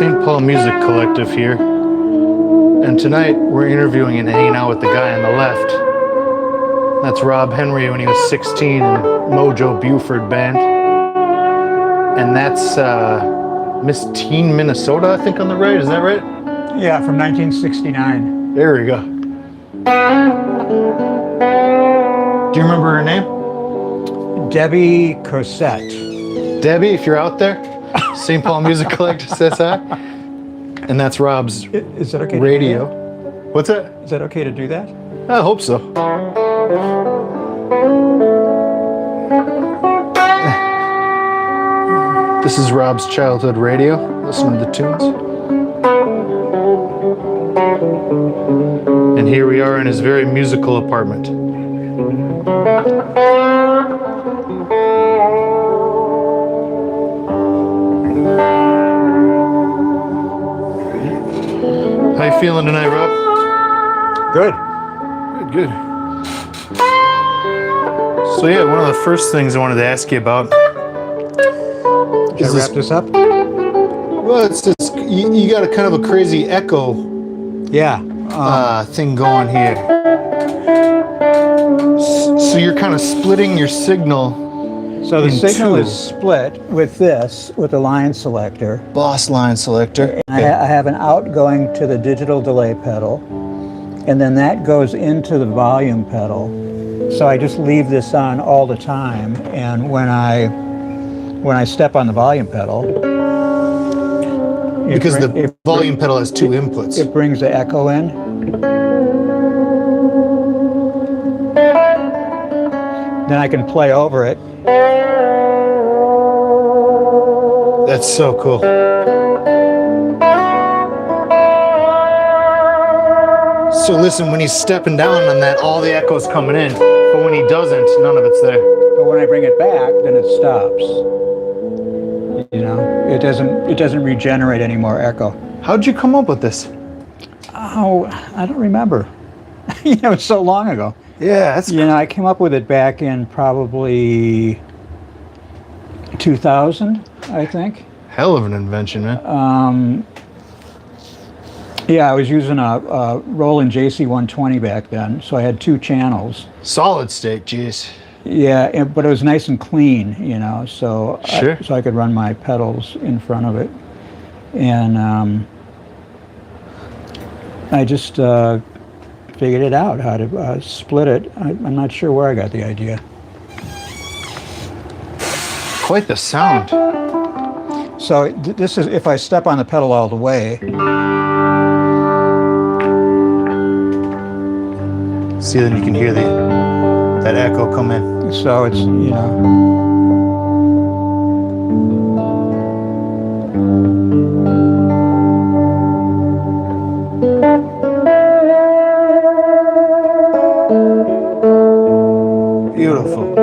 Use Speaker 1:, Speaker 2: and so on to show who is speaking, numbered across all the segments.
Speaker 1: St. Paul Music Collective here, and tonight we're interviewing and hanging out with the guy on the left. That's Robb Henry when he was 16 in Mojo Buford Band, and that's Miss Teen Minnesota, I think, on the right. Is that right?
Speaker 2: Yeah, from 1969.
Speaker 1: There we go. Do you remember her name?
Speaker 2: Debbie Cosette.
Speaker 1: Debbie, if you're out there, St. Paul Music Collective says hi. And that's Robb's
Speaker 2: Is that okay
Speaker 1: radio.
Speaker 2: to do that?
Speaker 1: What's that?
Speaker 2: Is that okay to do that?
Speaker 1: I hope so. This is Robb's childhood radio. Listen to the tunes. And here we are in his very musical apartment. How you feeling tonight, Robb?
Speaker 2: Good.
Speaker 1: Good. So yeah, one of the first things I wanted to ask you about
Speaker 2: Can I wrap this up?
Speaker 1: well, it's you got a kind of a crazy echo
Speaker 2: Yeah.
Speaker 1: thing going here. So you're kind of splitting your signal.
Speaker 2: So the
Speaker 1: in
Speaker 2: signal
Speaker 1: two.
Speaker 2: is split with the line selector.
Speaker 1: Boss line selector.
Speaker 2: I have an outgoing to the digital delay pedal, and then that goes into the volume pedal. So I just leave this on all the time, and when I step on the volume pedal,
Speaker 1: Because the volume pedal has two inputs.
Speaker 2: it brings the echo in. Then I can play over it.
Speaker 1: That's so cool. So listen, when he's stepping down on that, all the echo's coming in. But when he doesn't, none of it's there.
Speaker 2: But when I bring it back, then it stops. You know, it doesn't regenerate any more echo.
Speaker 1: How'd you come up with this?
Speaker 2: Oh, I don't remember. It's so long ago.
Speaker 1: Yeah, that's
Speaker 2: I came up with it back in probably 2000, I think.
Speaker 1: hell of an invention, man.
Speaker 2: Yeah, I was using a Roland JC120 back then, so I had two channels.
Speaker 1: Solid state, jeez.
Speaker 2: Yeah, but it was nice and clean, so
Speaker 1: Sure.
Speaker 2: so I could run my pedals in front of it. And I just figured it out, how to split it. I'm not sure where I got the idea.
Speaker 1: Quite the sound.
Speaker 2: So this is, if I step on the pedal all the way,
Speaker 1: See, then you can hear that echo come in.
Speaker 2: so it's,
Speaker 1: Beautiful.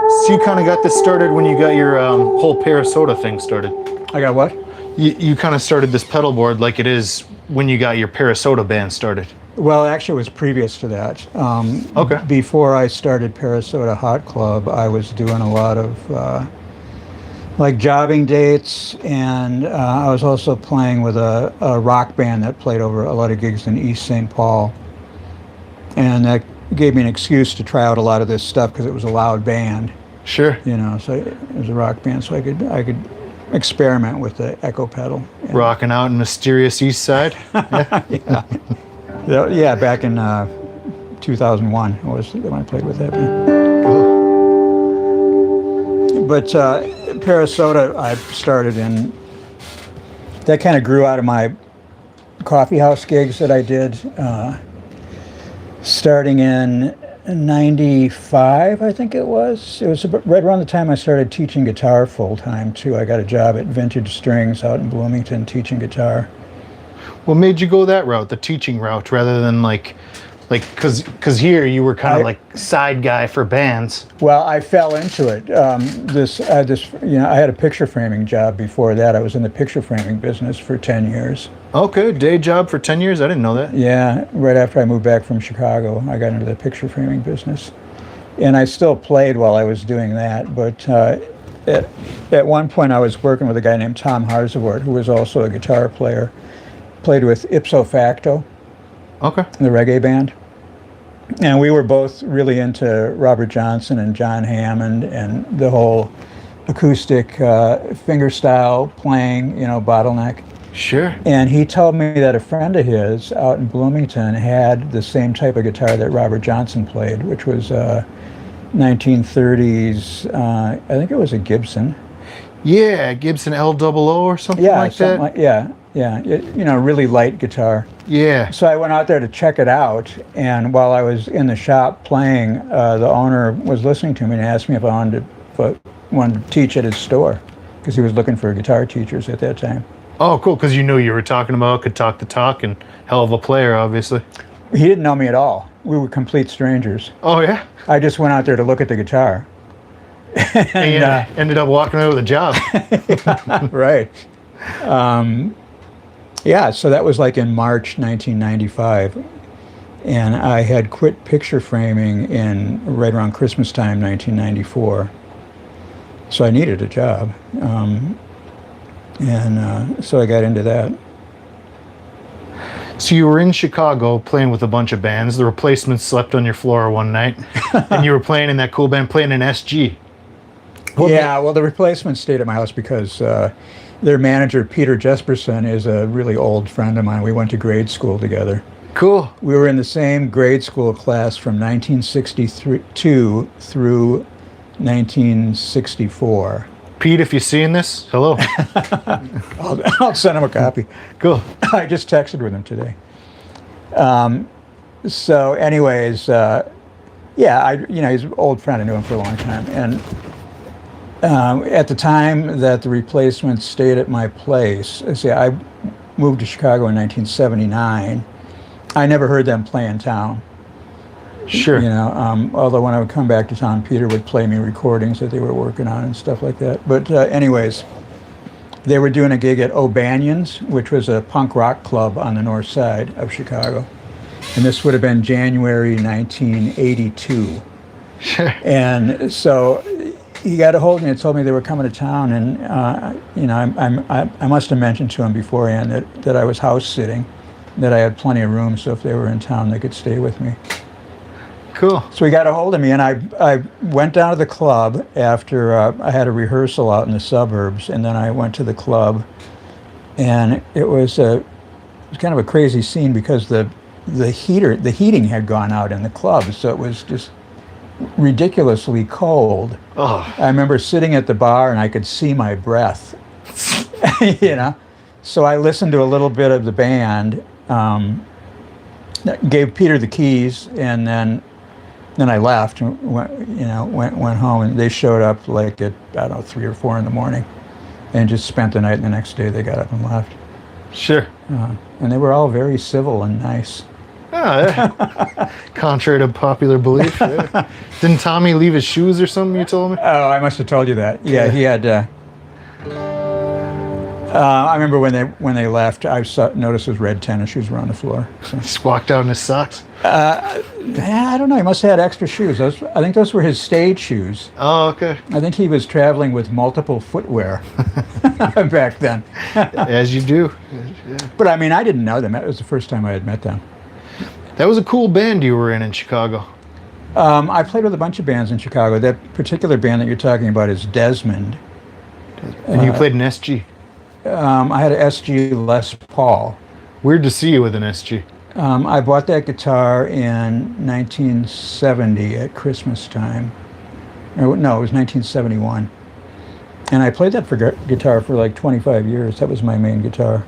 Speaker 1: So you kind of got this started when you got your whole Parasota thing started.
Speaker 2: I got what?
Speaker 1: You kind of started this pedal board like it is when you got your Parasota band started.
Speaker 2: Well, actually, it was previous to that.
Speaker 1: Okay.
Speaker 2: Before I started Parasota Hot Club, I was doing a lot of like jobbing dates, and I was also playing with a rock band that played over a lot of gigs in East St. Paul. And that gave me an excuse to try out a lot of this stuff because it was a loud band,
Speaker 1: Sure.
Speaker 2: so it was a rock band, so I could experiment with the echo pedal.
Speaker 1: Rocking out in mysterious East Side.
Speaker 2: Yeah, back in 2001 was when I played with that band. But Parasota, I started in, that kind of grew out of my coffee house gigs that I did, starting in 95, I think it was. It was right around the time I started teaching guitar full-time, too. I got a job at Vintage Strings out in Bloomington teaching guitar.
Speaker 1: What made you go that route, the teaching route, rather than like because here you were kind of like side guy for bands?
Speaker 2: Well, I fell into it. I had a picture framing job before that. I was in the picture framing business for 10 years.
Speaker 1: Okay, day job for 10 years? I didn't know that.
Speaker 2: Yeah, right after I moved back from Chicago, I got into the picture framing business. And I still played while I was doing that, but at one point I was working with a guy named Tom Harzavort, who was also a guitar player, played with Ipso Facto,
Speaker 1: Okay.
Speaker 2: the reggae band. And we were both really into Robert Johnson and John Hammond and the whole acoustic fingerstyle playing, bottleneck.
Speaker 1: Sure.
Speaker 2: And he told me that a friend of his out in Bloomington had the same type of guitar that Robert Johnson played, which was 1930s, I think it was a Gibson.
Speaker 1: Yeah, Gibson LOO or something like
Speaker 2: something
Speaker 1: that.
Speaker 2: Yeah. Really light guitar.
Speaker 1: Yeah.
Speaker 2: So I went out there to check it out, and while I was in the shop playing, the owner was listening to me and asked me if I wanted to teach at his store, because he was looking for guitar teachers at that time.
Speaker 1: Oh, cool, because you knew you were talking about, could talk the talk, and hell of a player, obviously.
Speaker 2: He didn't know me at all. We were complete strangers.
Speaker 1: Oh, yeah?
Speaker 2: I just went out there to look at the guitar.
Speaker 1: And you ended up walking away with a job.
Speaker 2: Right. So that was like in March 1995. And I had quit picture framing right around Christmas time, 1994. So I needed a job. So I got into that.
Speaker 1: So you were in Chicago playing with a bunch of bands. The Replacements slept on your floor one night, and you were playing in that cool band, playing in SG.
Speaker 2: Well, the Replacements stayed at my house because their manager, Peter Jesperson, is a really old friend of mine. We went to grade school together.
Speaker 1: Cool.
Speaker 2: We were in the same grade school class from 1962 through 1964.
Speaker 1: Pete, if you're seeing this, hello.
Speaker 2: I'll send him a copy.
Speaker 1: Cool.
Speaker 2: I just texted with him today. So anyways, he's an old friend. I knew him for a long time. And at the time that the Replacements stayed at my place, I moved to Chicago in 1979. I never heard them play in town.
Speaker 1: Sure.
Speaker 2: Although when I would come back to town, Peter would play me recordings that they were working on and stuff like that. But anyways, they were doing a gig at O'Banion's, which was a punk rock club on the north side of Chicago. And this would have been January 1982.
Speaker 1: Sure.
Speaker 2: And so he got a hold of me and told me they were coming to town. And, I must have mentioned to him beforehand that I was house sitting, that I had plenty of room, so if they were in town, they could stay with me.
Speaker 1: Cool.
Speaker 2: So he got a hold of me, and I went down to the club after I had a rehearsal out in the suburbs, and then I went to the club, and it was kind of a crazy scene because the heating had gone out in the club, so it was just ridiculously cold.
Speaker 1: Oh.
Speaker 2: I remember sitting at the bar, and I could see my breath, So I listened to a little bit of the band, gave Peter the keys, and then I left and went home, and they showed up like at, 3 or 4 in the morning, and just spent the night, and the next day they got up and left.
Speaker 1: Sure.
Speaker 2: And they were all very civil and nice.
Speaker 1: Oh, yeah. Contrary to popular belief. Yeah. Didn't Tommy leave his shoes or something, you told me?
Speaker 2: Oh, I must have told you that. Yeah, he had... I remember when they left, I noticed his red tennis shoes were on the floor. So.
Speaker 1: Squawked out in his socks?
Speaker 2: I don't know. He must have had extra shoes. I think those were his stage shoes.
Speaker 1: Oh, okay.
Speaker 2: I think he was traveling with multiple footwear back then.
Speaker 1: As you do. Yeah.
Speaker 2: But I mean, I didn't know them. That was the first time I had met them.
Speaker 1: That was a cool band you were in Chicago.
Speaker 2: I played with a bunch of bands in Chicago. That particular band that you're talking about is Desmond.
Speaker 1: And you played an SG.
Speaker 2: I had an SG Les Paul.
Speaker 1: Weird to see you with an SG.
Speaker 2: I bought that guitar in 1970 at Christmas time. No, it was 1971. And I played that guitar for like 25 years. That was my main guitar.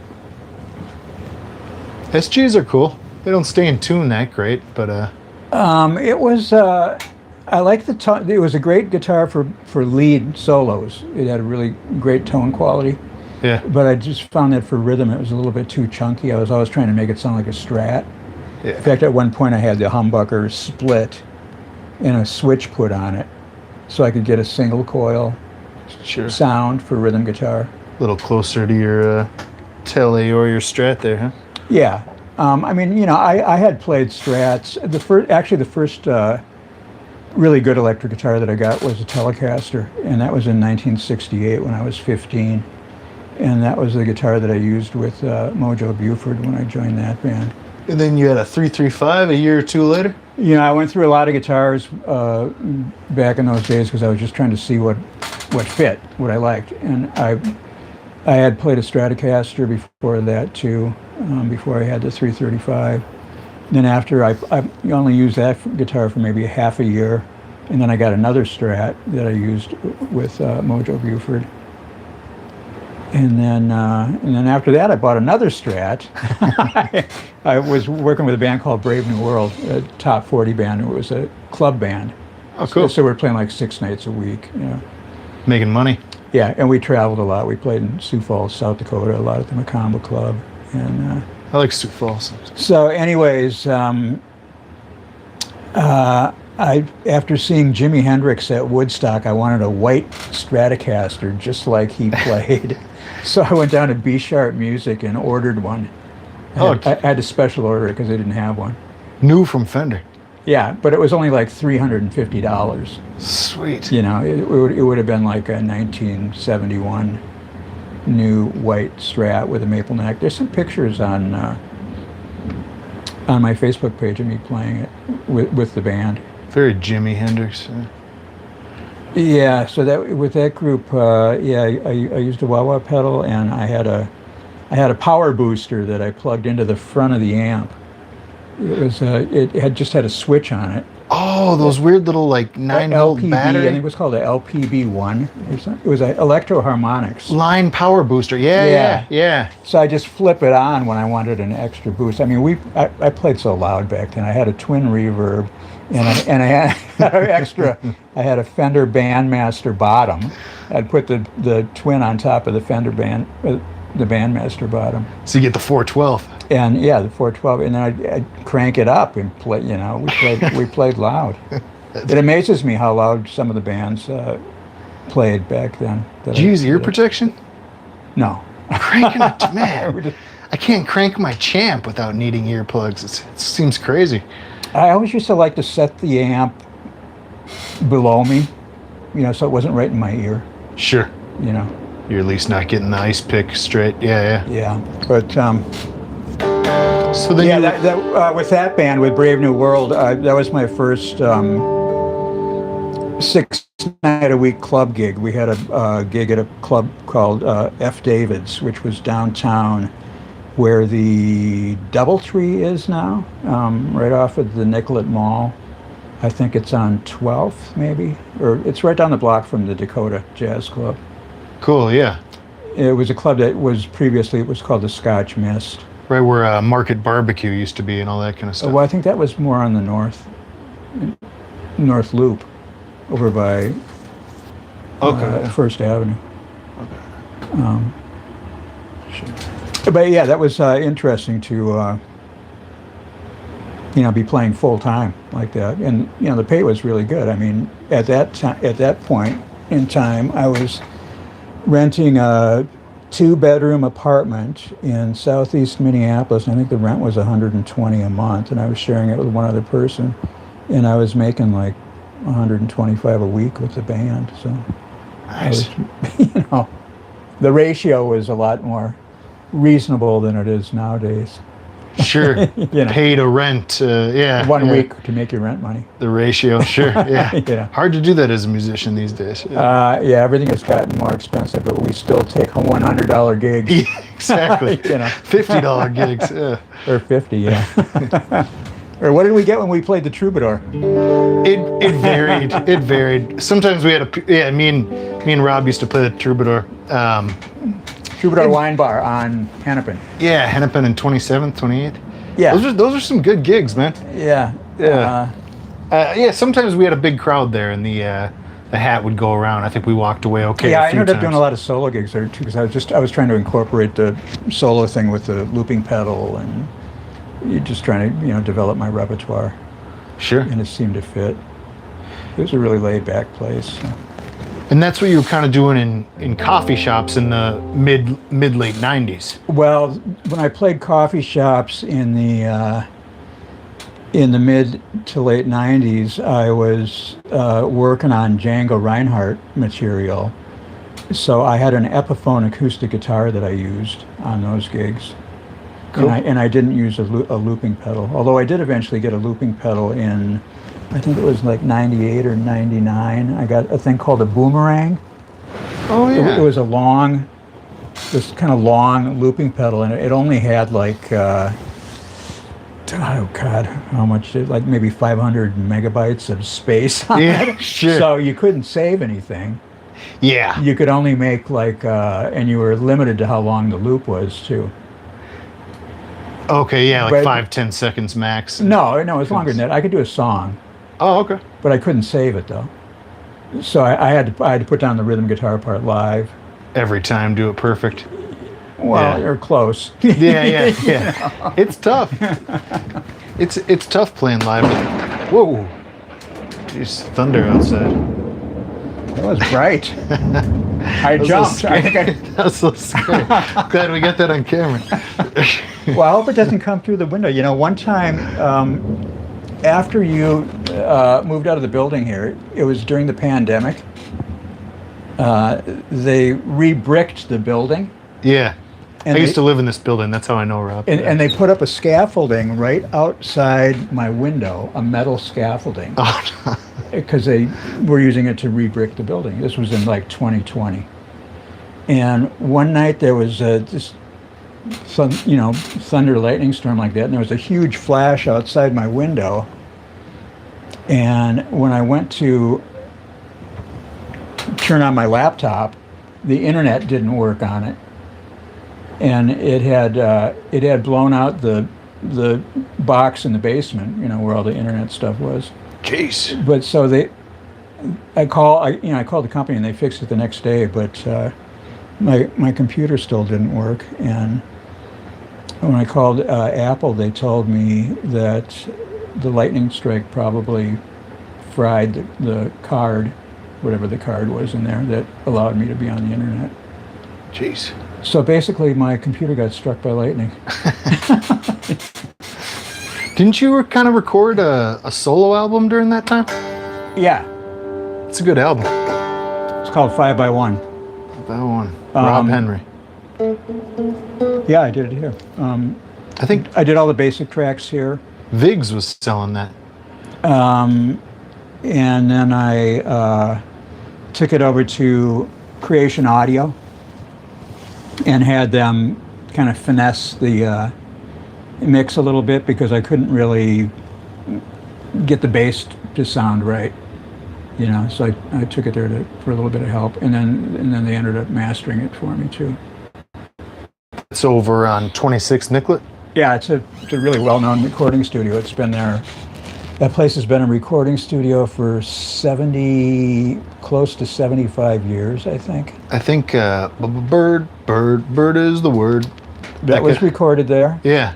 Speaker 1: SGs are cool. They don't stay in tune that great, but...
Speaker 2: It was... I like the tone. It was a great guitar for lead solos. It had a really great tone quality.
Speaker 1: Yeah.
Speaker 2: But I just found that for rhythm, it was a little bit too chunky. I was always trying to make it sound like a Strat.
Speaker 1: Yeah.
Speaker 2: In fact, at one point I had the humbucker split and a switch put on it so I could get a single coil sound for rhythm guitar.
Speaker 1: A little closer to your Tele or your Strat there, huh?
Speaker 2: Yeah. I mean, I had played Strats. The first really good electric guitar that I got was a Telecaster, and that was in 1968 when I was 15. And that was the guitar that I used with Mojo Buford when I joined that band.
Speaker 1: And then you had a 335 a year or two later?
Speaker 2: You know, I went through a lot of guitars back in those days because I was just trying to see what fit, what I liked. And I had played a Stratocaster before that too, before I had the 335. Then after I only used that guitar for maybe half a year, and then I got another Strat that I used with Mojo Buford. And then after that, I bought another Strat. I was working with a band called Brave New World, a top 40 band. It was a club band.
Speaker 1: Oh, cool.
Speaker 2: So we were playing like 6 nights a week. You know.
Speaker 1: Making money.
Speaker 2: Yeah, and we traveled a lot. We played in Sioux Falls, South Dakota, a lot at the Macomba Club. And
Speaker 1: I like Sioux Falls.
Speaker 2: so anyways, after seeing Jimi Hendrix at Woodstock, I wanted a white Stratocaster just like he played. So I went down to B Sharp Music and ordered one. I had to special order it because they didn't have one.
Speaker 1: New from Fender.
Speaker 2: Yeah, but it was only like $350.
Speaker 1: Sweet.
Speaker 2: You know, it would have been like a 1971 new white Strat with a maple neck. There's some pictures on my Facebook page of me playing it with the band.
Speaker 1: Very Jimi Hendrix.
Speaker 2: Yeah, so that with that group, I used a wah-wah pedal, and I had a power booster that I plugged into the front of the amp. It had just had a switch on it.
Speaker 1: Oh, those weird little like 9-volt battery.
Speaker 2: I think it was called a LPB1 or something. It was a Electro Harmonics
Speaker 1: Line power booster. Yeah.
Speaker 2: So I just flip it on when I wanted an extra boost. I mean, I played so loud back then. I had a twin reverb, and I had an extra. I had a Fender Bandmaster bottom. I'd put the twin on top of the Fender the Bandmaster bottom.
Speaker 1: So you get the 412.
Speaker 2: And yeah, the 412, and then I'd crank it up and play. You know, we played loud. It amazes me how loud some of the bands played back then.
Speaker 1: Geez, ear protection?
Speaker 2: No.
Speaker 1: Cranking it, man. I can't crank my Champ without needing earplugs. It seems crazy.
Speaker 2: I always used to like to set the amp below me, you know, so it wasn't right in my ear.
Speaker 1: Sure.
Speaker 2: You know.
Speaker 1: You're at least not getting the ice pick straight. Yeah.
Speaker 2: Yeah, but
Speaker 1: so then
Speaker 2: with that band, with Brave New World, that was my first 6-night-a-week club gig. We had a gig at a club called F. David's, which was downtown, where the DoubleTree is now, right off of the Nicollet Mall. I think it's on 12th, maybe, or it's right down the block from the Dakota Jazz Club.
Speaker 1: Cool, yeah.
Speaker 2: It was a club that was previously, it was called the Scotch Mist.
Speaker 1: Right where Market Barbecue used to be and all that kind of stuff.
Speaker 2: Well, I think that was more on the North Loop, over by First Avenue.
Speaker 1: Okay.
Speaker 2: Sure. But yeah, that was interesting to be playing full time like that, and the pay was really good. I mean, at that point in time, I was renting a 2-bedroom apartment in southeast Minneapolis. I think the rent was $120 a month, and I was sharing it with one other person, and I was making like $125 a week with the band. So,
Speaker 1: nice.
Speaker 2: The ratio was a lot more reasonable than it is nowadays.
Speaker 1: Sure. Pay to rent.
Speaker 2: One week to make your rent money.
Speaker 1: The ratio, sure. Yeah.
Speaker 2: Yeah.
Speaker 1: Hard to do that as a musician these days.
Speaker 2: Everything has gotten more expensive, but we still take $100 gigs.
Speaker 1: Yeah, exactly. $50 gigs. Yeah.
Speaker 2: Or 50, yeah. Or what did we get when we played the Troubadour?
Speaker 1: It varied. It varied. Sometimes we had me and Rob used to play the Troubadour.
Speaker 2: Troubadour Wine Bar on Hennepin. Yeah,
Speaker 1: Hennepin and 27th, 28th.
Speaker 2: Yeah.
Speaker 1: Those are some good gigs, man.
Speaker 2: Yeah.
Speaker 1: Yeah. Sometimes we had a big crowd there, and the hat would go around. I think we walked away okay.
Speaker 2: Yeah,
Speaker 1: I
Speaker 2: ended up doing a lot of solo gigs there too, because I was trying to incorporate the solo thing with the looping pedal, and you're just trying to develop my repertoire.
Speaker 1: Sure.
Speaker 2: And it seemed to fit. It was a really laid back place. So.
Speaker 1: And that's what you were kind of doing in coffee shops in the mid-late 90s.
Speaker 2: Well, when I played coffee shops in the in the mid to late 90s, I was working on Django Reinhardt material. So I had an Epiphone acoustic guitar that I used on those gigs.
Speaker 1: Cool.
Speaker 2: And I didn't use a looping pedal, although I did eventually get a looping pedal in, I think it was like 98 or 99. I got a thing called a boomerang.
Speaker 1: Oh yeah.
Speaker 2: It was this kind of long looping pedal, and it only had like, oh God, how much? Like maybe 500 megabytes of space on it.
Speaker 1: Sure.
Speaker 2: So you couldn't save anything.
Speaker 1: Yeah.
Speaker 2: You could only make like, and you were limited to how long the loop was too.
Speaker 1: Okay, yeah, like
Speaker 2: But-
Speaker 1: 5-10 seconds max.
Speaker 2: No, it was longer than that. I could do a song,
Speaker 1: Oh, okay.
Speaker 2: but I couldn't save it though. So I had to put down the rhythm guitar part live.
Speaker 1: Every time, do it perfect.
Speaker 2: Well,
Speaker 1: Yeah.
Speaker 2: you're close.
Speaker 1: Yeah. It's tough. It's tough playing live. Whoa. Jeez, thunder outside.
Speaker 2: That was bright. I jumped. I think
Speaker 1: That was so scary. Glad we got that on camera.
Speaker 2: Well, I hope it doesn't come through the window. You know, one time after you moved out of the building here, it was during the pandemic. They re-bricked the building.
Speaker 1: Yeah.
Speaker 2: And
Speaker 1: I used
Speaker 2: they-
Speaker 1: to live in this building. That's how I know Rob.
Speaker 2: And they put up a scaffolding right outside my window, a metal scaffolding,
Speaker 1: Oh, no.
Speaker 2: because they were using it to re-brick the building. This was in like 2020. And one night there was this thunder lightning storm like that, and there was a huge flash outside my window. And when I went to turn on my laptop, the internet didn't work on it, and it had blown out the box in the basement, where all the internet stuff was.
Speaker 1: Jeez.
Speaker 2: But so I called the company and they fixed it the next day, but my computer still didn't work. And when I called Apple, they told me that the lightning strike probably fried the card, whatever the card was in there that allowed me to be on the internet.
Speaker 1: Jeez.
Speaker 2: So basically, my computer got struck by lightning.
Speaker 1: Didn't you kind of record a solo album during that time?
Speaker 2: Yeah,
Speaker 1: It's a good album.
Speaker 2: it's called 5x1.
Speaker 1: That one. Robb Henry.
Speaker 2: Yeah, I did it here.
Speaker 1: I think
Speaker 2: I did all the basic tracks here.
Speaker 1: Viggs was selling that.
Speaker 2: And then I took it over to Creation Audio and had them kind of finesse the mix a little bit, because I couldn't really get the bass to sound right, so I took it there for a little bit of help, and then they ended up mastering it for me too.
Speaker 1: It's over on 26 Nicollet.
Speaker 2: Yeah, it's a really well-known recording studio. It's been there. That place has been a recording studio for close to 75 years, I think.
Speaker 1: I think bird is the word.
Speaker 2: That was recorded there.
Speaker 1: Yeah.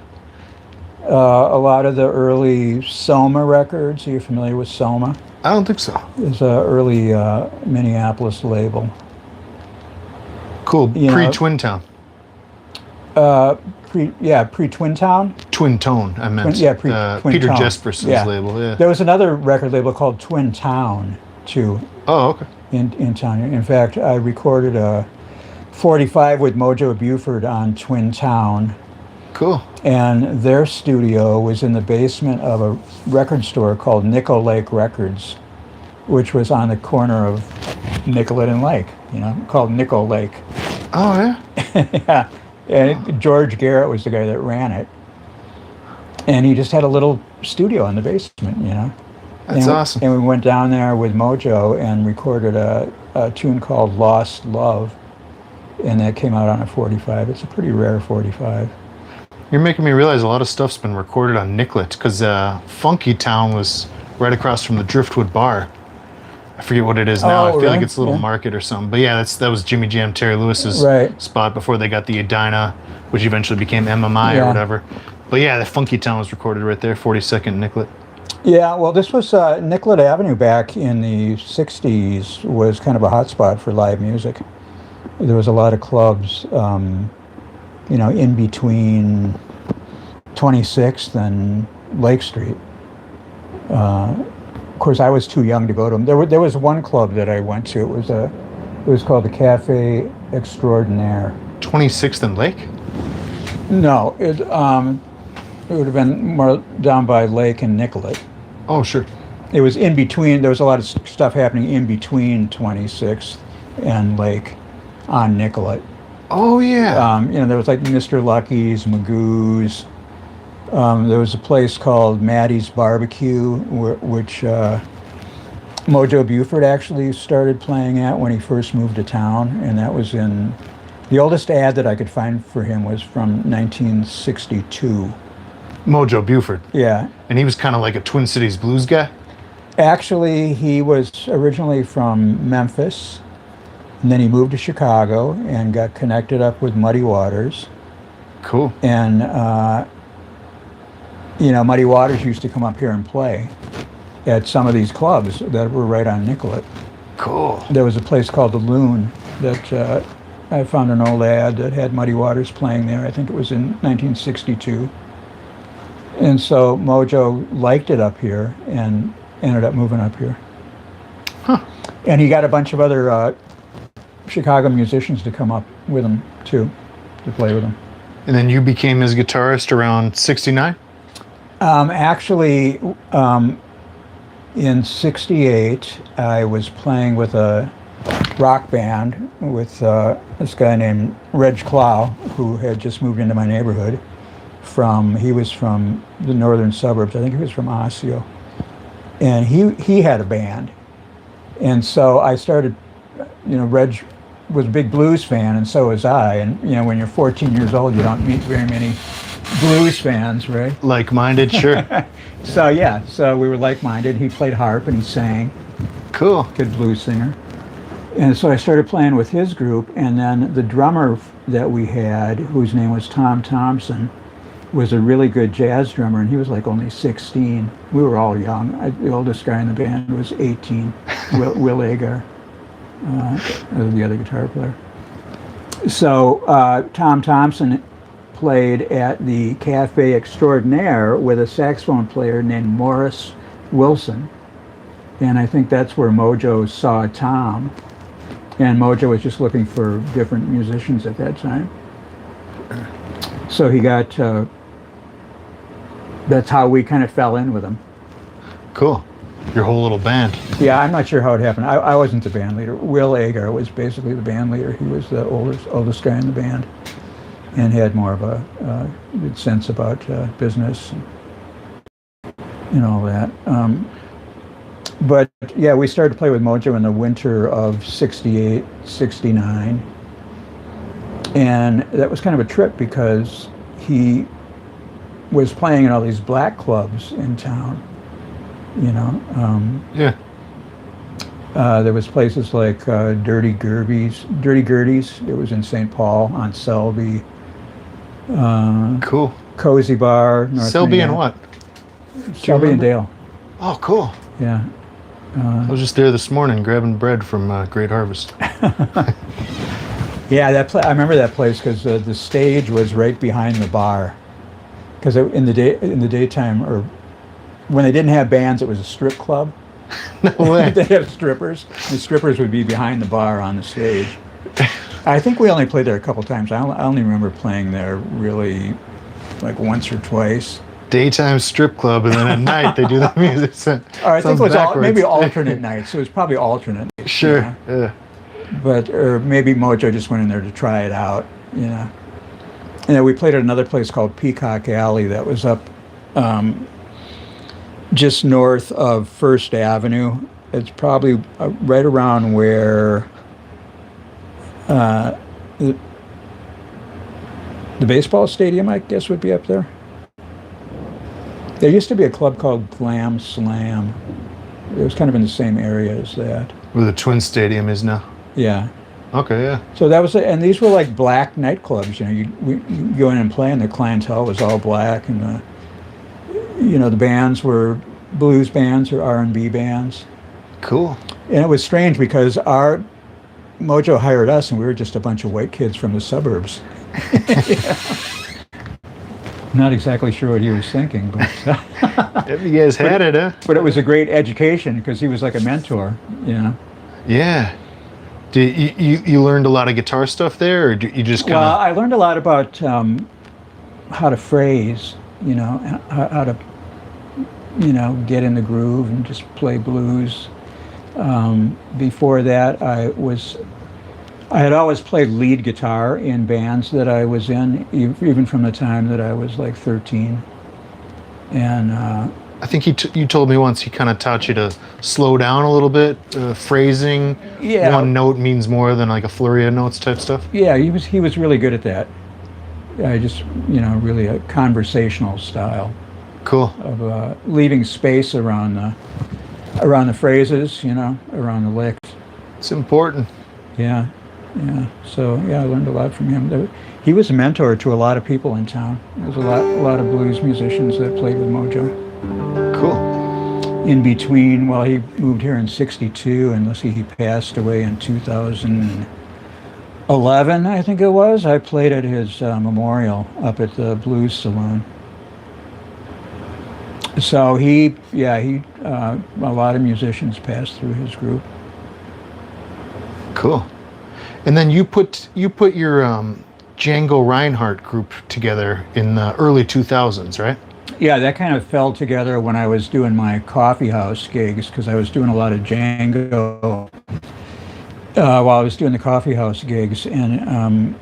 Speaker 2: A lot of the early Soma records. Are you familiar with Soma?
Speaker 1: I don't think so.
Speaker 2: It's an early Minneapolis label.
Speaker 1: Cool.
Speaker 2: You know-
Speaker 1: Pre-Twin Town.
Speaker 2: Pre-Twin Town.
Speaker 1: Twin Tone, I meant.
Speaker 2: Twin
Speaker 1: Peter
Speaker 2: Tone.
Speaker 1: Jesperson's
Speaker 2: Yeah.
Speaker 1: label, yeah.
Speaker 2: There was another record label called Twin Town, too,
Speaker 1: Oh, okay.
Speaker 2: in town. In fact, I recorded a 45 with Mojo Buford on Twin Town,
Speaker 1: Cool.
Speaker 2: and their studio was in the basement of a record store called Nickel Lake Records, which was on the corner of Nicollet and Lake, called Nickel Lake.
Speaker 1: Oh, yeah?
Speaker 2: Yeah. And George Garrett was the guy that ran it. And he just had a little studio in the basement,
Speaker 1: That's awesome.
Speaker 2: And we went down there with Mojo and recorded a tune called Lost Love. And that came out on a 45. It's a pretty rare 45.
Speaker 1: You're making me realize a lot of stuff's been recorded on Nicollet, because Funky Town was right across from the Driftwood Bar. I forget what it is now.
Speaker 2: Oh,
Speaker 1: I feel
Speaker 2: really?
Speaker 1: like it's a little
Speaker 2: Yeah.
Speaker 1: market or something. But yeah, that was Jimmy Jam Terry Lewis's
Speaker 2: Right.
Speaker 1: spot before they got the Edina, which eventually became MMI or
Speaker 2: Yeah.
Speaker 1: whatever. But yeah, the Funky Town was recorded right there, 42nd Nicollet.
Speaker 2: Yeah, well, this was Nicollet Avenue back in the 60s was kind of a hotspot for live music. There was a lot of clubs, in between 26th and Lake Street. Of course, I was too young to go to them. There was one club that I went to. It was called the Cafe Extraordinaire.
Speaker 1: 26th and Lake?
Speaker 2: No, it would have been more down by Lake and Nicollet.
Speaker 1: Oh, sure.
Speaker 2: It was in between. There was a lot of stuff happening in between 26th and Lake on Nicollet.
Speaker 1: Oh, yeah.
Speaker 2: There was like Mr. Lucky's, Magoo's. There was a place called Maddie's Barbecue, which Mojo Buford actually started playing at when he first moved to town, and that was in... The oldest ad that I could find for him was from 1962.
Speaker 1: Mojo Buford.
Speaker 2: Yeah.
Speaker 1: And he was kind of like a Twin Cities blues guy?
Speaker 2: Actually, he was originally from Memphis, and then he moved to Chicago and got connected up with Muddy Waters.
Speaker 1: Cool.
Speaker 2: And, Muddy Waters used to come up here and play at some of these clubs that were right on Nicollet.
Speaker 1: Cool.
Speaker 2: There was a place called the Loon that I found an old ad that had Muddy Waters playing there. I think it was in 1962. And so Mojo liked it up here and ended up moving up here.
Speaker 1: Huh.
Speaker 2: And he got a bunch of other Chicago musicians to come up with him, too, to play with him.
Speaker 1: And then you became his guitarist around 69?
Speaker 2: Actually, in 68, I was playing with a rock band with this guy named Reg Clow, who had just moved into my neighborhood. He was from the northern suburbs. I think he was from Osseo. And he had a band. And so I started, Reg was a big blues fan, and so was I. And, when you're 14 years old, you don't meet very many blues fans, right?
Speaker 1: Like-minded, sure.
Speaker 2: So we were like-minded. He played harp and he sang.
Speaker 1: Cool.
Speaker 2: Good blues singer. And so I started playing with his group, and then the drummer that we had, whose name was Tom Thompson, was a really good jazz drummer, and he was like only 16. We were all young. The oldest guy in the band was 18, Will Agar, the other guitar player. So Tom Thompson played at the Cafe Extraordinaire with a saxophone player named Morris Wilson. And I think that's where Mojo saw Tom. And Mojo was just looking for different musicians at that time. So he got, that's how we kind of fell in with him.
Speaker 1: Cool. Your whole little band.
Speaker 2: Yeah, I'm not sure how it happened. I wasn't the band leader. Will Agar was basically the band leader. He was the oldest guy in the band and had more of a good sense about business and all that. But yeah, we started to play with Mojo in the winter of 68, 69. And that was kind of a trip because he was playing in all these black clubs in town,
Speaker 1: Yeah.
Speaker 2: There was places like Dirty Gerties. It was in St. Paul on Selby.
Speaker 1: Cool.
Speaker 2: Cozy Bar. North
Speaker 1: Selby and
Speaker 2: Minneapolis.
Speaker 1: what?
Speaker 2: Selby and Dale.
Speaker 1: Oh, cool.
Speaker 2: Yeah.
Speaker 1: I was just there this morning grabbing bread from Great Harvest.
Speaker 2: Yeah, I remember that place because the stage was right behind the bar. Because in the daytime, or when they didn't have bands, it was a strip club.
Speaker 1: No way.
Speaker 2: They'd have strippers. The strippers would be behind the bar on the stage. I think we only played there a couple times. I only remember playing there really like once or twice.
Speaker 1: Daytime strip club, and then at night they do the music.
Speaker 2: Or I think it was
Speaker 1: backwards.
Speaker 2: maybe alternate nights. It was probably alternate.
Speaker 1: Sure. Yeah.
Speaker 2: Or maybe Mojo just went in there to try it out, And then we played at another place called Peacock Alley that was up just north of First Avenue. It's probably right around where the baseball stadium, I guess, would be up there. There used to be a club called Glam Slam. It was kind of in the same area as that.
Speaker 1: Where the Twin Stadium is now.
Speaker 2: Yeah.
Speaker 1: Okay, yeah.
Speaker 2: So that was, and these were like black nightclubs. You go in and play, and the clientele was all black, and the bands were blues bands or R&B bands.
Speaker 1: Cool.
Speaker 2: And it was strange because our Mojo hired us, and we were just a bunch of white kids from the suburbs. Not exactly sure what he was thinking, but
Speaker 1: You guys had it, huh?
Speaker 2: but it was a great education because he was like a mentor, you know.
Speaker 1: Yeah. Did you learned a lot of guitar stuff there, or you just kind
Speaker 2: Well,
Speaker 1: of?
Speaker 2: I learned a lot about how to phrase, you know, how to, you know, get in the groove and just play blues. Before that, I had always played lead guitar in bands that I was in, even from the time that I was like 13. And
Speaker 1: I think you told me once he kind of taught you to slow down a little bit, phrasing.
Speaker 2: Yeah.
Speaker 1: One note means more than like a flurry of notes type stuff.
Speaker 2: yeah, he was really good at that. I just, you know, really a conversational style
Speaker 1: Cool.
Speaker 2: of leaving space around the phrases, you know, around the licks.
Speaker 1: It's important.
Speaker 2: Yeah, yeah. So yeah, I learned a lot from him. He was a mentor to a lot of people in town. There was a lot of blues musicians that played with Mojo.
Speaker 1: Cool.
Speaker 2: In between, well, he moved here in '62, and let's see, he passed away in 2011, I think it was. I played at his memorial up at the Blues Saloon. So a lot of musicians passed through his group.
Speaker 1: Cool. And then you put your Django Reinhardt group together in the early 2000s, right?
Speaker 2: Yeah, that kind of fell together when I was doing my coffee house gigs, because I was doing a lot of Django while I was doing the coffee house gigs. And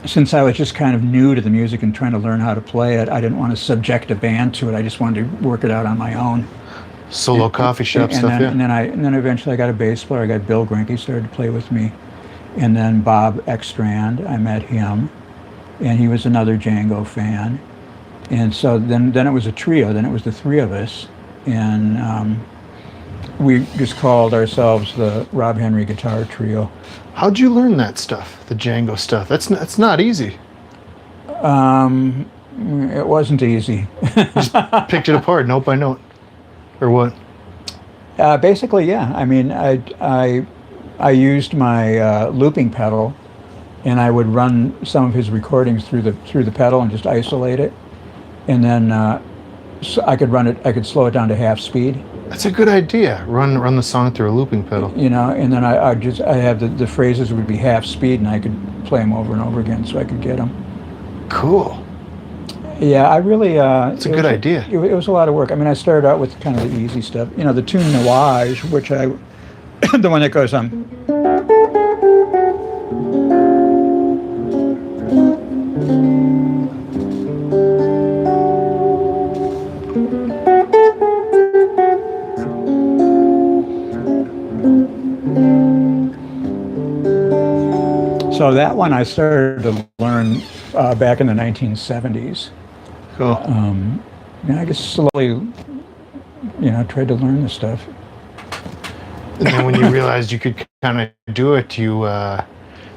Speaker 2: since I was just kind of new to the music and trying to learn how to play it, I didn't want to subject a band to it. I just wanted to work it out on my own.
Speaker 1: Solo coffee shop
Speaker 2: and
Speaker 1: stuff,
Speaker 2: then,
Speaker 1: yeah.
Speaker 2: and then eventually I got a bass player. I got Bill Grinke started to play with me. And then Bob Ekstrand, I met him, and he was another Django fan. And so then it was a trio. Then it was the three of us, and we just called ourselves the Robb Henry Guitar Trio.
Speaker 1: How'd you learn that stuff, the Django stuff? That's not easy.
Speaker 2: It wasn't easy.
Speaker 1: Picked it apart, note by note, or what?
Speaker 2: Basically, yeah. I mean, I used my looping pedal, and I would run some of his recordings through the pedal and just isolate it, and then so I could slow it down to half speed.
Speaker 1: That's a good idea. Run the song through a looping pedal.
Speaker 2: You know, and then I have the phrases would be half speed, and I could play them over and over again, so I could get them.
Speaker 1: Cool.
Speaker 2: Yeah, I really.
Speaker 1: It's a good idea.
Speaker 2: It was a lot of work. I mean, I started out with kind of the easy stuff. You know, the tune Nuage, which the one that goes on. So that one I started to learn back in the 1970s.
Speaker 1: Cool.
Speaker 2: And I just slowly, you know, tried to learn the stuff.
Speaker 1: And then when you realized you could kind of do it,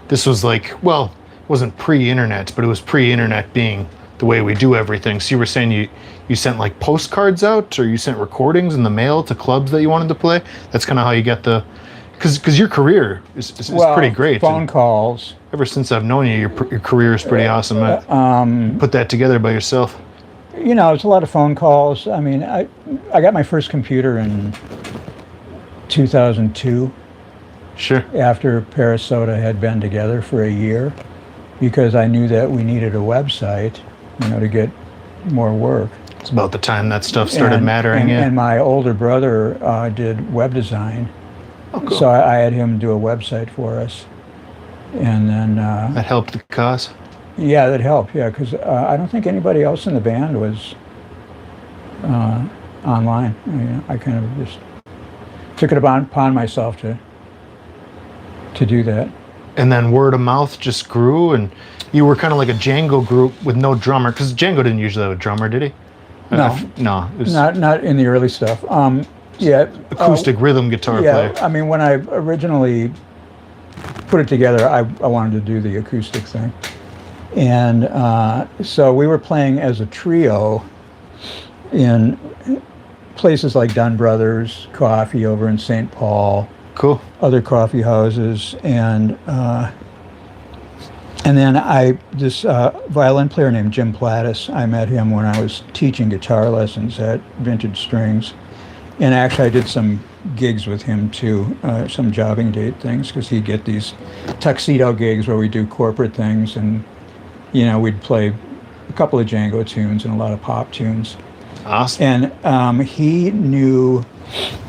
Speaker 1: this was like, well, it wasn't pre-internet, but it was pre-internet being the way we do everything. So you were saying you sent like postcards out, or you sent recordings in the mail to clubs that you wanted to play? That's kind of how you get the, because your career is pretty great.
Speaker 2: Phone
Speaker 1: And
Speaker 2: calls.
Speaker 1: ever since I've known you, your career is pretty awesome. Put that together by yourself.
Speaker 2: You know, it's a lot of phone calls. I mean, I got my first computer in 2002.
Speaker 1: Sure.
Speaker 2: After Parasota had been together for a year, because I knew that we needed a website, you know, to get more work.
Speaker 1: It's about the time that stuff started mattering.
Speaker 2: And my older brother did web design.
Speaker 1: Oh, cool.
Speaker 2: So I had him do a website for us. And then...
Speaker 1: that helped the cause?
Speaker 2: Yeah, that helped, yeah, because I don't think anybody else in the band was online. I mean, I kind of just took it upon myself to do that.
Speaker 1: And then word of mouth just grew, and you were kind of like a Django group with no drummer, because Django didn't usually have a drummer, did he?
Speaker 2: No.
Speaker 1: No. It was
Speaker 2: Not in the early stuff. Yeah.
Speaker 1: acoustic rhythm guitar
Speaker 2: Yeah,
Speaker 1: player.
Speaker 2: I mean, when I originally put it together, I wanted to do the acoustic thing. And so we were playing as a trio in places like Dunn Brothers Coffee over in St. Paul,
Speaker 1: Cool.
Speaker 2: other coffee houses, and And then this violin player named Jim Plattis, I met him when I was teaching guitar lessons at Vintage Strings. And actually I did some gigs with him too, some jobbing date things, because he'd get these tuxedo gigs where we do corporate things, and we'd play a couple of Django tunes and a lot of pop tunes.
Speaker 1: Awesome.
Speaker 2: And he knew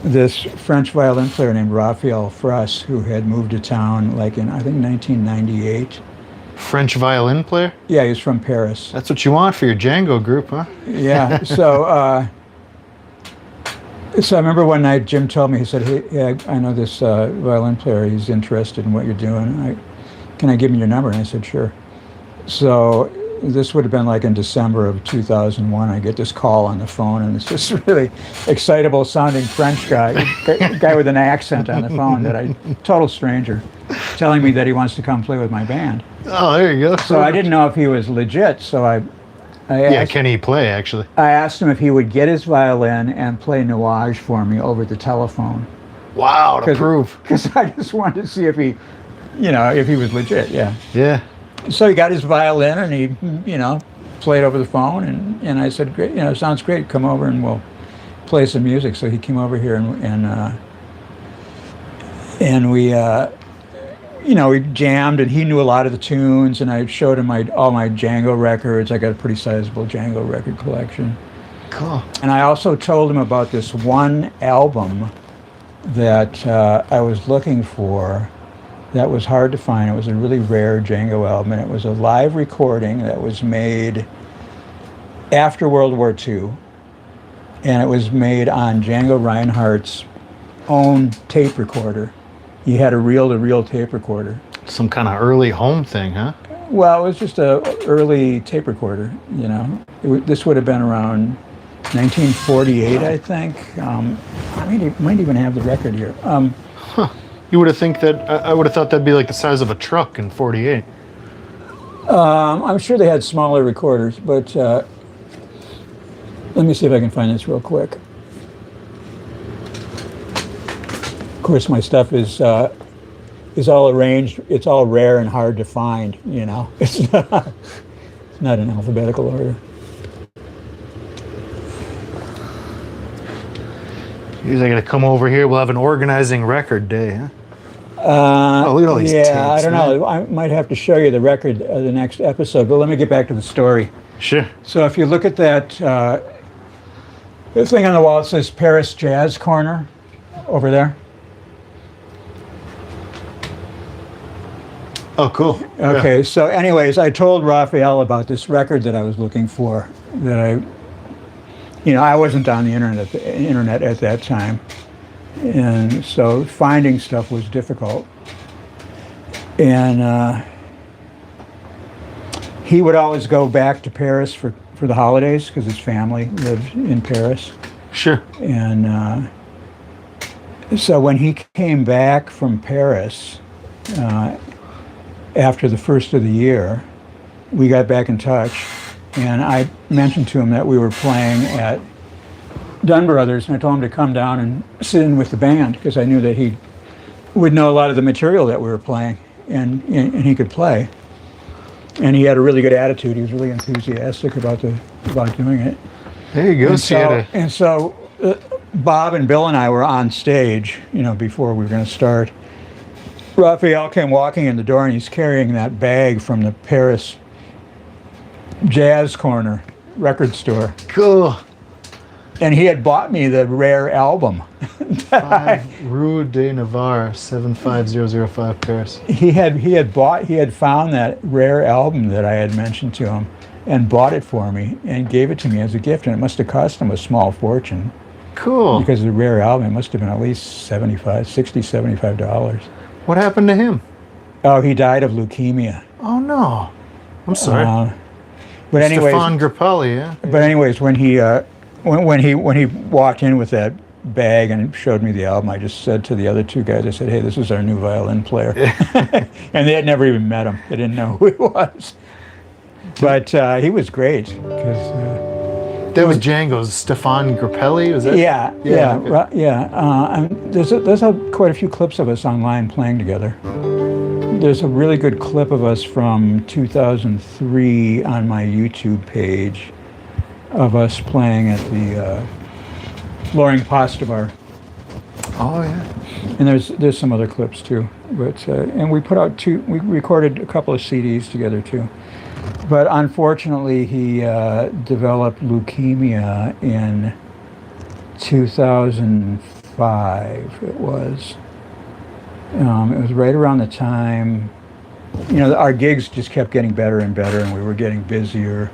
Speaker 2: this French violin player named Raphael Frass, who had moved to town like in, I think, 1998.
Speaker 1: French violin player?
Speaker 2: Yeah, he's from Paris.
Speaker 1: That's what you want for your Django group, huh?
Speaker 2: Yeah. So I remember one night Jim told me, he said, "Hey, yeah, I know this violin player. He's interested in what you're doing. Can I give him your number?" And I said, "Sure." So this would have been like in December of 2001. I get this call on the phone, and it's this really excitable sounding French guy, a guy with an accent on the phone, total stranger, telling me that he wants to come play with my band.
Speaker 1: Oh, there you go.
Speaker 2: So I didn't know if he was legit, so I asked,
Speaker 1: can he play, actually?
Speaker 2: I asked him if he would get his violin and play Nuage for me over the telephone.
Speaker 1: Wow, to prove.
Speaker 2: Because I just wanted to see if he, if he was legit, yeah.
Speaker 1: Yeah.
Speaker 2: So he got his violin and he, played over the phone, and I said, "Great, sounds great. Come over and we'll play some music." So he came over here and we, we jammed, and he knew a lot of the tunes, and I showed him all my Django records. I got a pretty sizable Django record collection.
Speaker 1: Cool.
Speaker 2: And I also told him about this one album that I was looking for that was hard to find. It was a really rare Django album, and it was a live recording that was made after World War II, and it was made on Django Reinhardt's own tape recorder. He had a reel-to-reel tape recorder.
Speaker 1: Some kind of early home thing, huh?
Speaker 2: Well, it was just a early tape recorder, This would have been around 1948, I think. I might even have the record here.
Speaker 1: You would have I would have thought that'd be like the size of a truck in 48.
Speaker 2: I'm sure they had smaller recorders, but let me see if I can find this real quick. Of course, my stuff is all arranged. It's all rare and hard to find. It's not in alphabetical order.
Speaker 1: Usually I gotta come over here. We'll have an organizing record day, huh? Look at all these tapes,
Speaker 2: I don't know. I might have to show you the record the next episode, but let me get back to the story.
Speaker 1: Sure.
Speaker 2: So if you look at that thing on the wall, it says Paris Jazz Corner over there.
Speaker 1: Oh, cool.
Speaker 2: Okay, So anyways, I told Raphael about this record that I was looking for, that I wasn't on the internet at that time, and so finding stuff was difficult. And he would always go back to Paris for the holidays because his family lived in Paris.
Speaker 1: Sure.
Speaker 2: And so when he came back from Paris after the first of the year, we got back in touch. And I mentioned to him that we were playing at Dunn Brothers, and I told him to come down and sit in with the band because I knew that he would know a lot of the material that we were playing, and he could play. And he had a really good attitude. He was really enthusiastic about doing it.
Speaker 1: There you go.
Speaker 2: And so Bob and Bill and I were on stage, before we were going to start. Raphael came walking in the door, and he's carrying that bag from the Paris Jazz Corner record store.
Speaker 1: Cool.
Speaker 2: And he had bought me the rare album.
Speaker 1: 5 Rue de Navarre, 75005 Paris.
Speaker 2: He had found that rare album that I had mentioned to him and bought it for me and gave it to me as a gift, and it must have cost him a small fortune.
Speaker 1: Cool.
Speaker 2: Because the rare album, it must have been at least $75.
Speaker 1: What happened to him?
Speaker 2: Oh, he died of leukemia.
Speaker 1: Oh no. I'm sorry.
Speaker 2: But anyways,
Speaker 1: Stefan Grappelli, yeah.
Speaker 2: But anyways, when he walked in with that bag and showed me the album, I just said to the other two guys, I said, "Hey, this is our new violin player." And they had never even met him. They didn't know who he was. But he was great because
Speaker 1: that was Django's Stefan Grappelli, was that?
Speaker 2: Yeah. There's quite a few clips of us online playing together. There's a really good clip of us from 2003 on my YouTube page of us playing at the Loring Pasta Bar.
Speaker 1: Oh yeah.
Speaker 2: And there's some other clips too, but and we recorded a couple of CDs together too. But unfortunately, he developed leukemia in 2005. It was right around the time, our gigs just kept getting better and better, and we were getting busier.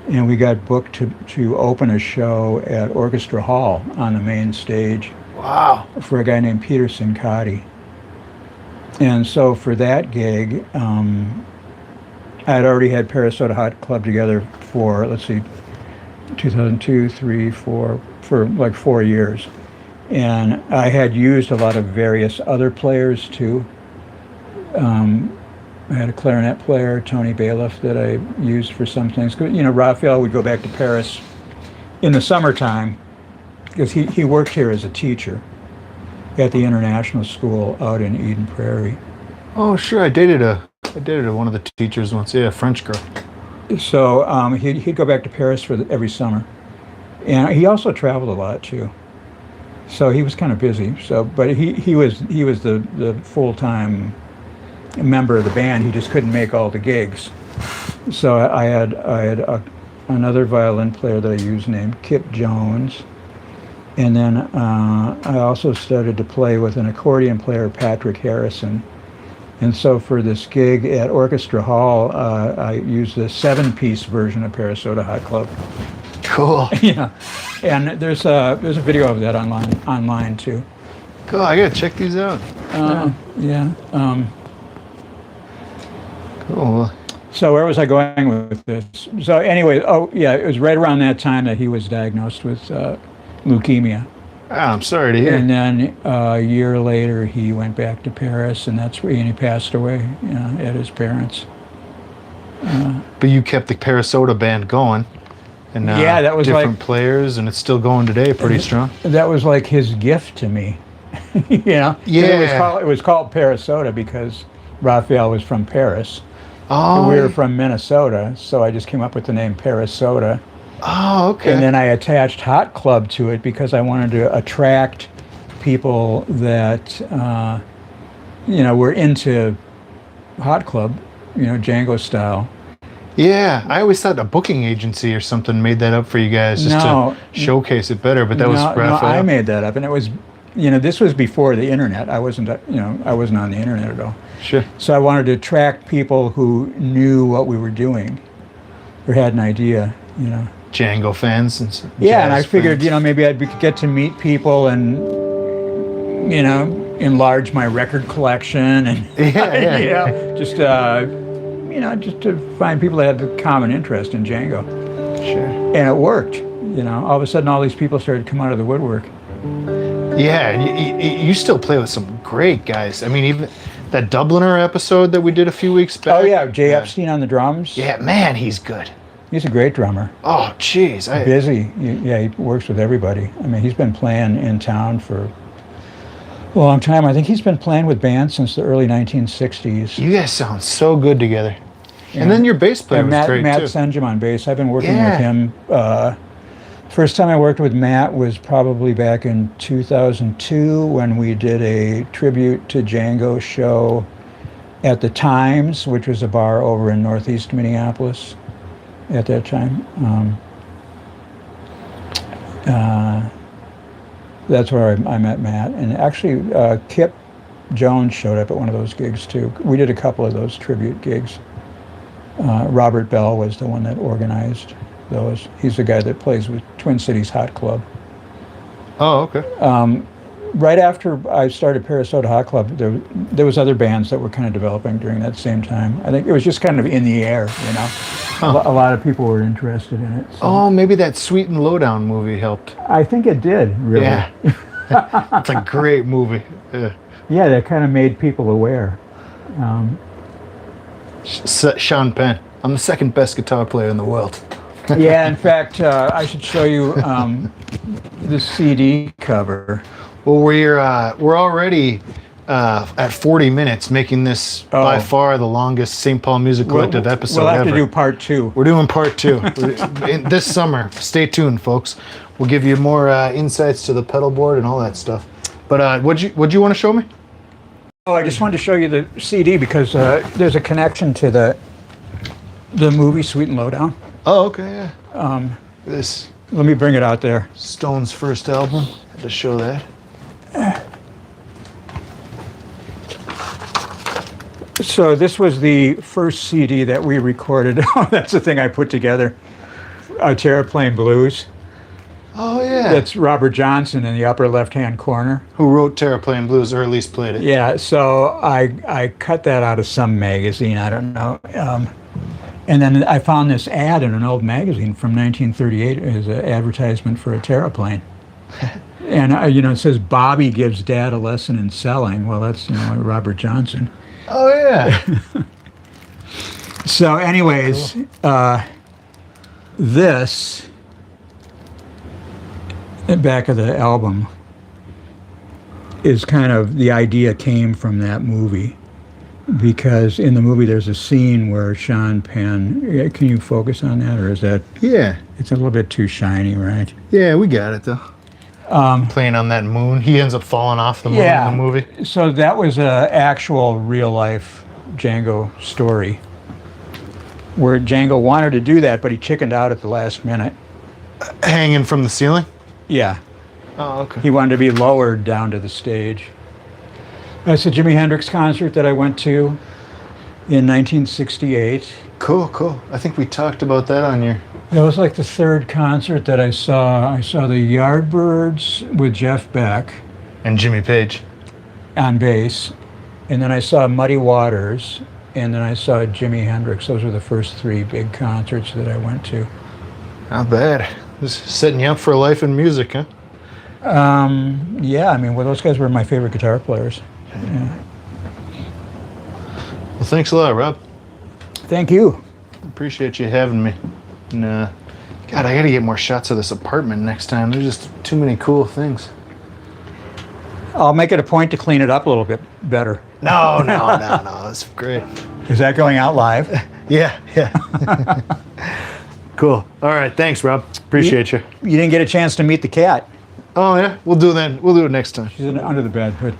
Speaker 2: And we got booked to open a show at Orchestra Hall on the main stage.
Speaker 1: Wow.
Speaker 2: For a guy named Peter Sincotti. And so for that gig, I had already had Parasota Hot Club together for, 2002, 3, 4, for like 4 years. And I had used a lot of various other players too. I had a clarinet player, Tony Bailiff, that I used for some things. Raphael would go back to Paris in the summertime because he worked here as a teacher at the international school out in Eden Prairie.
Speaker 1: Oh, sure. I dated one of the teachers once. Yeah, a French girl.
Speaker 2: So he'd go back to Paris for every summer, and he also traveled a lot too. So he was kind of busy. But he was the full-time member of the band. He just couldn't make all the gigs. So I had another violin player that I used named Kip Jones. And then I also started to play with an accordion player, Patrick Harrison. And so for this gig at Orchestra Hall, I used the 7-piece version of Parasota Hot Club.
Speaker 1: Cool.
Speaker 2: Yeah, and there's a video of that online too.
Speaker 1: Cool. I gotta check these out.
Speaker 2: Yeah.
Speaker 1: Cool.
Speaker 2: So where was I going with this? So anyway, it was right around that time that he was diagnosed with leukemia.
Speaker 1: I'm sorry to hear.
Speaker 2: And then a year later, he went back to Paris, and he passed away at his parents'.
Speaker 1: But you kept the Parasota band going, and
Speaker 2: that was
Speaker 1: different players, and it's still going today, pretty strong.
Speaker 2: That was like his gift to me, Yeah. It was called Parasota because Raphael was from Paris.
Speaker 1: Oh.
Speaker 2: And we were from Minnesota, so I just came up with the name Parasota.
Speaker 1: Oh, okay.
Speaker 2: And then I attached Hot Club to it because I wanted to attract people that, were into Hot Club, Django style.
Speaker 1: Yeah, I always thought a booking agency or something made that up for you guys just to showcase it better, but that was Raphael.
Speaker 2: No, I made that up, and it was, this was before the internet. I wasn't on the internet at all.
Speaker 1: Sure.
Speaker 2: So I wanted to attract people who knew what we were doing or had an idea,
Speaker 1: Django fans and
Speaker 2: and I figured, maybe I'd get to meet people and, enlarge my record collection and, just to find people that had the common interest in Django.
Speaker 1: Sure.
Speaker 2: And it worked. All of a sudden, all these people started to come out of the woodwork.
Speaker 1: Yeah, and you still play with some great guys. I mean, even that Dubliner episode that we did a few weeks back.
Speaker 2: Oh yeah, Jay Epstein on the drums.
Speaker 1: Yeah, man, he's good.
Speaker 2: He's a great drummer.
Speaker 1: Oh, jeez.
Speaker 2: Busy. He works with everybody. I mean, he's been playing in town for a long time. I think he's been playing with bands since the early 1960s.
Speaker 1: You guys sound so good together. Yeah. And then your bass player was great,
Speaker 2: Matt
Speaker 1: too.
Speaker 2: Senjum on bass. I've been working with him. First time I worked with Matt was probably back in 2002 when we did a tribute to Django show at the Times, which was a bar over in northeast Minneapolis at that time. That's where I met Matt. And actually, Kip Jones showed up at one of those gigs, too. We did a couple of those tribute gigs. Robert Bell was the one that organized those. He's the guy that plays with Twin Cities Hot Club.
Speaker 1: Oh, okay.
Speaker 2: Right after I started Parasota Hot Club, there was other bands that were kind of developing during that same time. I think it was just kind of in the air, A lot of people were interested in it. So.
Speaker 1: Oh, maybe that Sweet and Lowdown movie helped.
Speaker 2: I think it did, really.
Speaker 1: Yeah. It's a great movie.
Speaker 2: Yeah, that kind of made people aware.
Speaker 1: Sean Penn. I'm the second best guitar player in the world.
Speaker 2: Yeah, in fact, I should show you the CD cover.
Speaker 1: Well, we're already at 40 minutes, making this by far the longest St. Paul Music Collective episode
Speaker 2: We'll have
Speaker 1: ever.
Speaker 2: to do part 2.
Speaker 1: We're doing part 2 this summer. Stay tuned, folks. We'll give you more insights to the pedal board and all that stuff. But what'd you want to show me?
Speaker 2: Oh, I just wanted to show you the CD because there's a connection to the movie Sweet and Lowdown.
Speaker 1: Oh, okay, yeah. This
Speaker 2: Let me bring it out there.
Speaker 1: Stone's first album. Had to show that.
Speaker 2: So this was the first CD that we recorded. That's the thing I put together. Terraplane Blues.
Speaker 1: Oh, yeah.
Speaker 2: That's Robert Johnson in the upper left-hand corner.
Speaker 1: Who wrote Terraplane Blues, or at least played it.
Speaker 2: Yeah, so I cut that out of some magazine, I don't know. And then I found this ad in an old magazine from 1938 as an advertisement for a Terraplane. And, it says, Bobby gives Dad a lesson in selling. Well, that's, Robert Johnson.
Speaker 1: Oh, yeah.
Speaker 2: So anyways,
Speaker 1: cool.
Speaker 2: This, the back of the album, is kind of, the idea came from that movie. Because in the movie there's a scene where Sean Penn, can you focus on that, or is that?
Speaker 1: Yeah.
Speaker 2: It's a little bit too shiny, right?
Speaker 1: Yeah, we got it, though. Playing on that moon. He ends up falling off the moon in the movie.
Speaker 2: So that was an actual real-life Django story where Django wanted to do that, but he chickened out at the last minute.
Speaker 1: Hanging from the ceiling?
Speaker 2: Yeah.
Speaker 1: Oh, okay.
Speaker 2: He wanted to be lowered down to the stage. That's a Jimi Hendrix concert that I went to in 1968.
Speaker 1: Cool. I think we talked about that on your...
Speaker 2: That was like the third concert that I saw. I saw the Yardbirds with Jeff Beck.
Speaker 1: And Jimmy Page.
Speaker 2: On bass. And then I saw Muddy Waters. And then I saw Jimi Hendrix. Those were the first 3 big concerts that I went to.
Speaker 1: Not bad. Just setting you up for a life in music, huh?
Speaker 2: Yeah, I mean, well, those guys were my favorite guitar players. Yeah.
Speaker 1: Well, thanks a lot, Rob.
Speaker 2: Thank you.
Speaker 1: Appreciate you having me. And, God, I gotta get more shots of this apartment next time. There's just too many cool things.
Speaker 2: I'll make it a point to clean it up a little bit better.
Speaker 1: No. That's great.
Speaker 2: Is that going out live?
Speaker 1: Yeah. Cool. All right. Thanks, Rob. Appreciate you.
Speaker 2: You didn't get a chance to meet the cat.
Speaker 1: Oh, yeah? We'll do that. We'll do it next time.
Speaker 2: She's under the bed, but...